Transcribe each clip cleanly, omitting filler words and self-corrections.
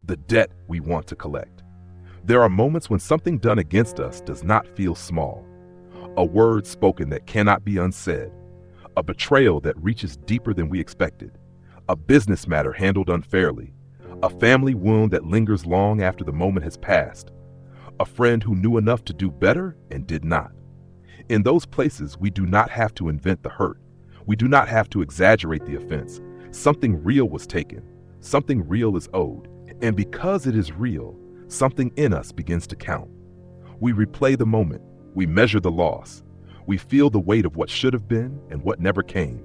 the debt we want to collect. There are moments when something done against us does not feel small. A word spoken that cannot be unsaid. A betrayal that reaches deeper than we expected. A business matter handled unfairly. A family wound that lingers long after the moment has passed. A friend who knew enough to do better and did not. In those places, we do not have to invent the hurt. We do not have to exaggerate the offense. Something real was taken. Something real is owed. And because it is real, something in us begins to count. We replay the moment. We measure the loss. We feel the weight of what should have been and what never came.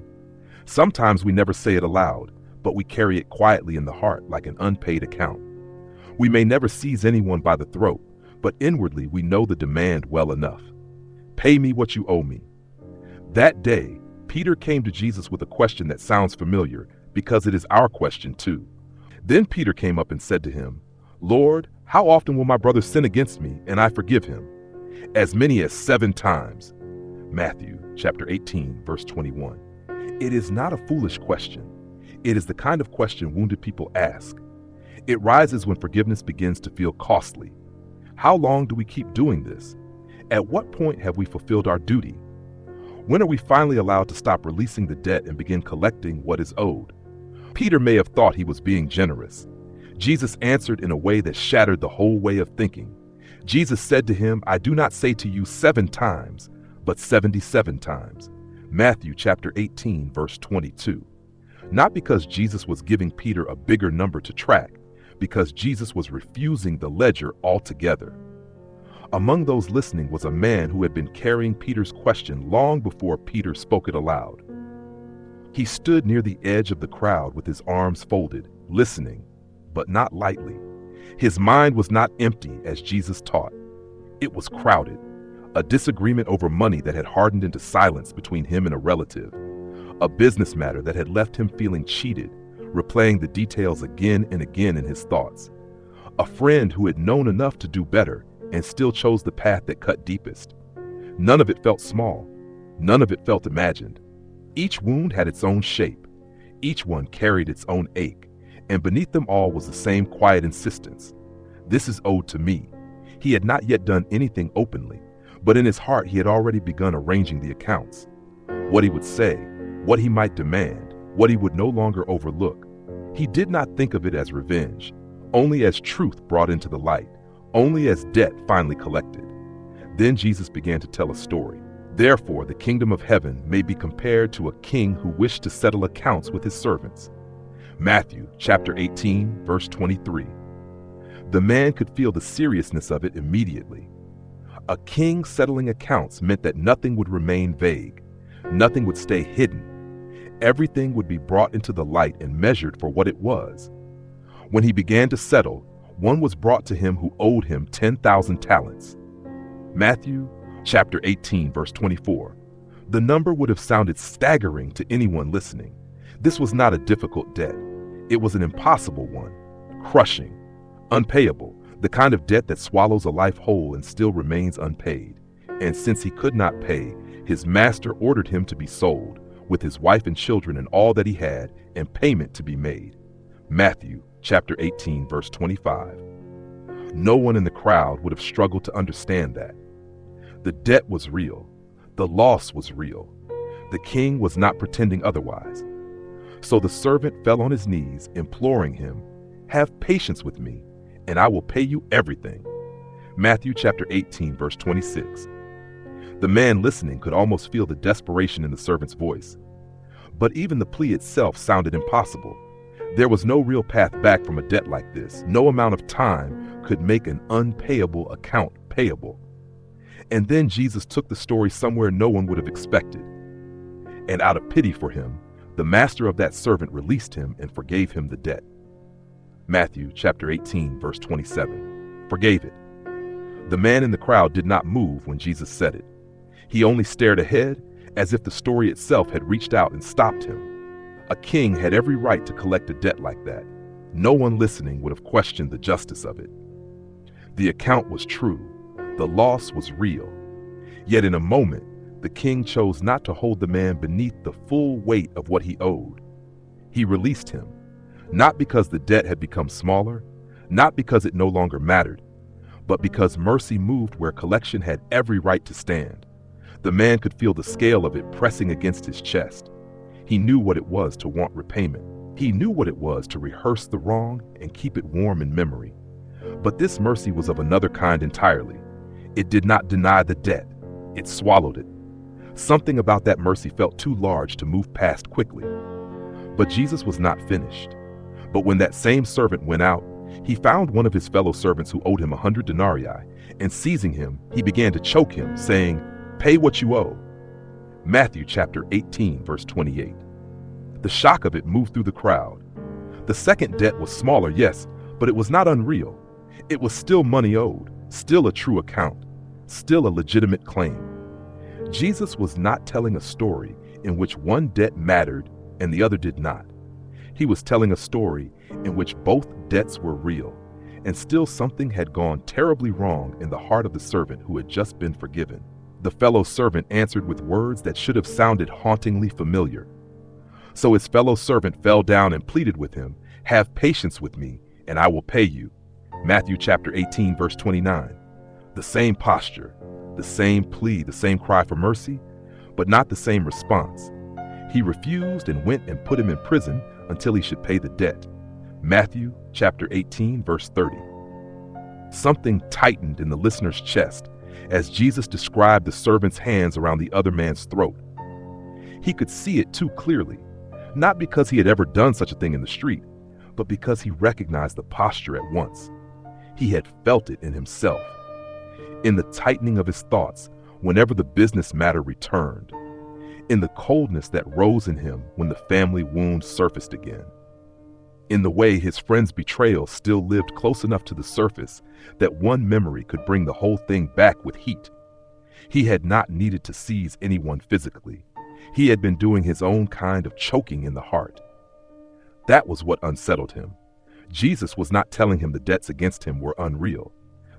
Sometimes we never say it aloud, but we carry it quietly in the heart like an unpaid account. We may never seize anyone by the throat, but inwardly we know the demand well enough. Pay me what you owe me. That day, Peter came to Jesus with a question that sounds familiar because it is our question too. Then Peter came up and said to him, "Lord, how often will my brother sin against me and I forgive him? As many as 7 times. Matthew chapter 18, verse 21. It is not a foolish question. It is the kind of question wounded people ask. It rises when forgiveness begins to feel costly. How long do we keep doing this? At what point have we fulfilled our duty? When are we finally allowed to stop releasing the debt and begin collecting what is owed? Peter may have thought he was being generous. Jesus answered in a way that shattered the whole way of thinking. Jesus said to him, "I do not say to you 7 times, but 77 times. Matthew chapter 18, verse 22. Not because Jesus was giving Peter a bigger number to track, because Jesus was refusing the ledger altogether. Among those listening was a man who had been carrying Peter's question long before Peter spoke it aloud. He stood near the edge of the crowd with his arms folded, listening, but not lightly. His mind was not empty as Jesus taught. It was crowded. A disagreement over money that had hardened into silence between him and a relative. A business matter that had left him feeling cheated, replaying the details again and again in his thoughts. A friend who had known enough to do better and still chose the path that cut deepest. None of it felt small. None of it felt imagined. Each wound had its own shape. Each one carried its own ache. And beneath them all was the same quiet insistence. This is owed to me. He had not yet done anything openly, but in his heart he had already begun arranging the accounts. What he would say, what he might demand, what he would no longer overlook. He did not think of it as revenge, only as truth brought into the light, only as debt finally collected. Then Jesus began to tell a story. Therefore, the kingdom of heaven may be compared to a king who wished to settle accounts with his servants. Matthew chapter 18, verse 23. The man could feel the seriousness of it immediately. A king settling accounts meant that nothing would remain vague. Nothing would stay hidden. Everything would be brought into the light and measured for what it was. When he began to settle, one was brought to him who owed him 10,000 talents. Matthew chapter 18, verse 24. The number would have sounded staggering to anyone listening. This was not a difficult debt. It was an impossible one, crushing, unpayable, the kind of debt that swallows a life whole and still remains unpaid. And since he could not pay, his master ordered him to be sold, with his wife and children and all that he had, and payment to be made. Matthew chapter 18, verse 25. No one in the crowd would have struggled to understand that. The debt was real. The loss was real. The king was not pretending otherwise. So the servant fell on his knees, imploring him, "Have patience with me, and I will pay you everything." Matthew chapter 18, verse 26. The man listening could almost feel the desperation in the servant's voice. But even the plea itself sounded impossible. There was no real path back from a debt like this. No amount of time could make an unpayable account payable. And then Jesus took the story somewhere no one would have expected. And out of pity for him, the master of that servant released him and forgave him the debt. Matthew chapter 18, verse 27. Forgave it. The man in the crowd did not move when Jesus said it. He only stared ahead, as if the story itself had reached out and stopped him. A king had every right to collect a debt like that. No one listening would have questioned the justice of it. The account was true. The loss was real. Yet in a moment, the king chose not to hold the man beneath the full weight of what he owed. He released him, not because the debt had become smaller, not because it no longer mattered, but because mercy moved where collection had every right to stand. The man could feel the scale of it pressing against his chest. He knew what it was to want repayment. He knew what it was to rehearse the wrong and keep it warm in memory. But this mercy was of another kind entirely. It did not deny the debt. It swallowed it. Something about that mercy felt too large to move past quickly. But Jesus was not finished. But when that same servant went out, he found one of his fellow servants who owed him 100 denarii, and seizing him, he began to choke him, saying, "Pay what you owe." Matthew chapter 18, verse 28. The shock of it moved through the crowd. The second debt was smaller, yes, but it was not unreal. It was still money owed, still a true account, still a legitimate claim. Jesus was not telling a story in which one debt mattered and the other did not. He was telling a story in which both debts were real, and still something had gone terribly wrong in the heart of the servant who had just been forgiven. The fellow servant answered with words that should have sounded hauntingly familiar. So his fellow servant fell down and pleaded with him, "Have patience with me, and I will pay you." Matthew chapter 18, verse 29. The same posture, the same plea, the same cry for mercy, but not the same response. He refused and went and put him in prison until he should pay the debt. Matthew chapter 18, verse 30. Something tightened in the listener's chest as Jesus described the servant's hands around the other man's throat. He could see it too clearly, not because he had ever done such a thing in the street, but because he recognized the posture at once. He had felt it in himself, in the tightening of his thoughts whenever the business matter returned, in the coldness that rose in him when the family wound surfaced again, in the way his friend's betrayal still lived close enough to the surface that one memory could bring the whole thing back with heat. He had not needed to seize anyone physically. He had been doing his own kind of choking in the heart. That was what unsettled him. Jesus was not telling him the debts against him were unreal.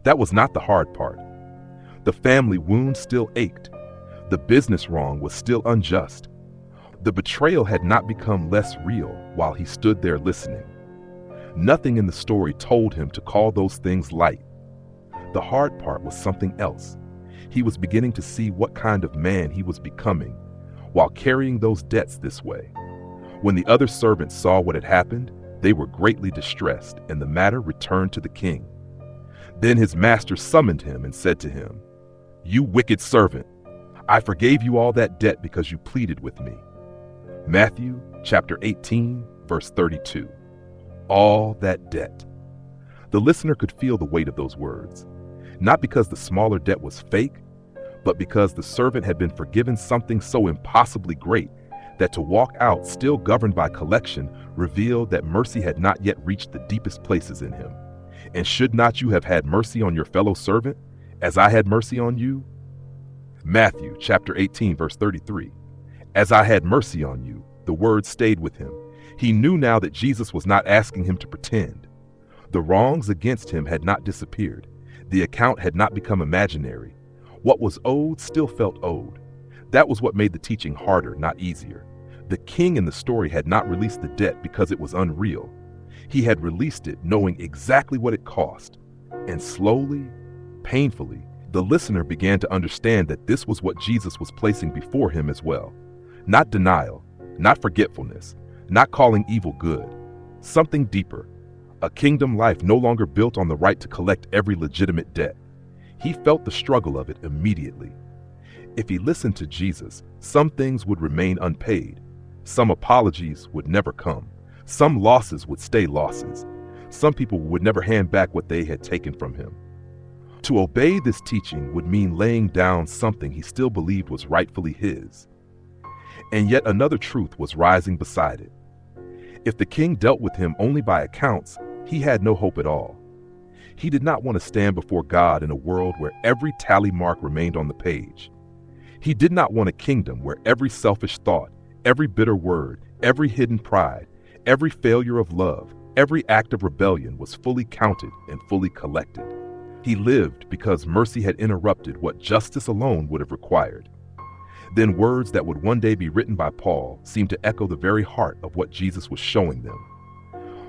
That was not the hard part. The family wound still ached. The business wrong was still unjust. The betrayal had not become less real while he stood there listening. Nothing in the story told him to call those things light. The hard part was something else. He was beginning to see what kind of man he was becoming while carrying those debts this way. When the other servants saw what had happened, they were greatly distressed, and the matter returned to the king. Then his master summoned him and said to him, "You wicked servant, I forgave you all that debt because you pleaded with me." Matthew chapter 18, verse 32. All that debt. The listener could feel the weight of those words, not because the smaller debt was fake, but because the servant had been forgiven something so impossibly great that to walk out still governed by collection revealed that mercy had not yet reached the deepest places in him. And should not you have had mercy on your fellow servant, as I had mercy on you? Matthew chapter 18, verse 33. As I had mercy on you, the word stayed with him. He knew now that Jesus was not asking him to pretend. The wrongs against him had not disappeared. The account had not become imaginary. What was owed still felt owed. That was what made the teaching harder, not easier. The king in the story had not released the debt because it was unreal. He had released it knowing exactly what it cost. And slowly, painfully, the listener began to understand that this was what Jesus was placing before him as well. Not denial, not forgetfulness, not calling evil good. Something deeper. A kingdom life no longer built on the right to collect every legitimate debt. He felt the struggle of it immediately. If he listened to Jesus, some things would remain unpaid. Some apologies would never come. Some losses would stay losses. Some people would never hand back what they had taken from him. To obey this teaching would mean laying down something he still believed was rightfully his. And yet another truth was rising beside it. If the king dealt with him only by accounts, he had no hope at all. He did not want to stand before God in a world where every tally mark remained on the page. He did not want a kingdom where every selfish thought, every bitter word, every hidden pride, every failure of love, every act of rebellion was fully counted and fully collected. He lived because mercy had interrupted what justice alone would have required. Then words that would one day be written by Paul seemed to echo the very heart of what Jesus was showing them.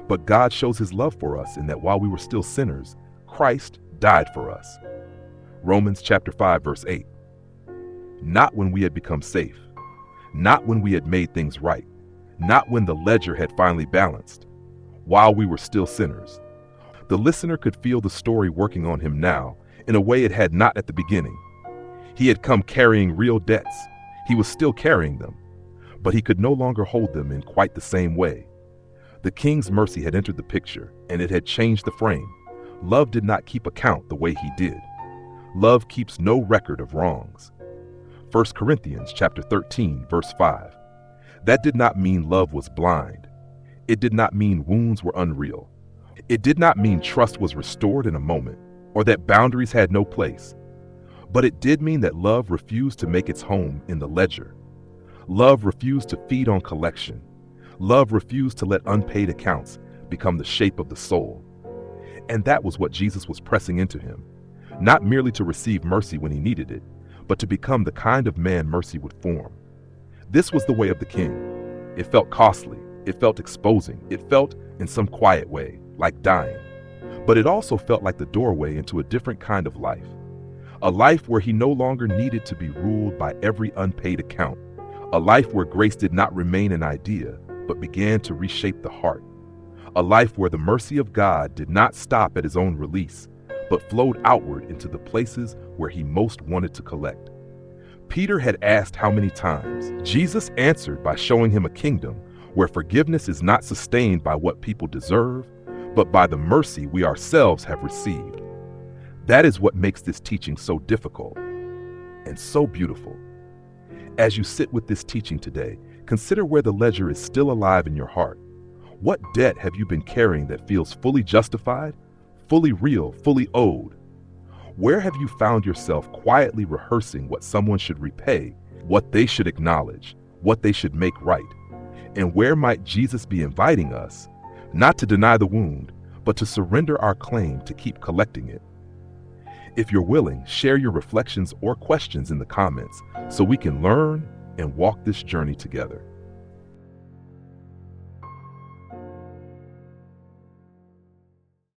But God shows his love for us in that while we were still sinners, Christ died for us. Romans chapter 5, verse 8. Not when we had become safe, not when we had made things right, not when the ledger had finally balanced, while we were still sinners. The listener could feel the story working on him now in a way it had not at the beginning. He had come carrying real debts. He was still carrying them, but he could no longer hold them in quite the same way. The king's mercy had entered the picture, and it had changed the frame. Love did not keep account the way he did. Love keeps no record of wrongs. 1 Corinthians chapter 13, verse 5. That did not mean love was blind. It did not mean wounds were unreal. It did not mean trust was restored in a moment, or that boundaries had no place. But it did mean that love refused to make its home in the ledger. Love refused to feed on collection. Love refused to let unpaid accounts become the shape of the soul. And that was what Jesus was pressing into him, not merely to receive mercy when he needed it, but to become the kind of man mercy would form. This was the way of the king. It felt costly. It felt exposing. It felt, in some quiet way, like dying. But it also felt like the doorway into a different kind of life. A life where he no longer needed to be ruled by every unpaid account. A life where grace did not remain an idea, but began to reshape the heart. A life where the mercy of God did not stop at his own release, but flowed outward into the places where he most wanted to collect. Peter had asked how many times. Jesus answered by showing him a kingdom where forgiveness is not sustained by what people deserve, but by the mercy we ourselves have received. That is what makes this teaching so difficult and so beautiful. As you sit with this teaching today, consider where the ledger is still alive in your heart. What debt have you been carrying that feels fully justified, fully real, fully owed? Where have you found yourself quietly rehearsing what someone should repay, what they should acknowledge, what they should make right? And where might Jesus be inviting us, not to deny the wound, but to surrender our claim to keep collecting it? If you're willing, share your reflections or questions in the comments so we can learn and walk this journey together.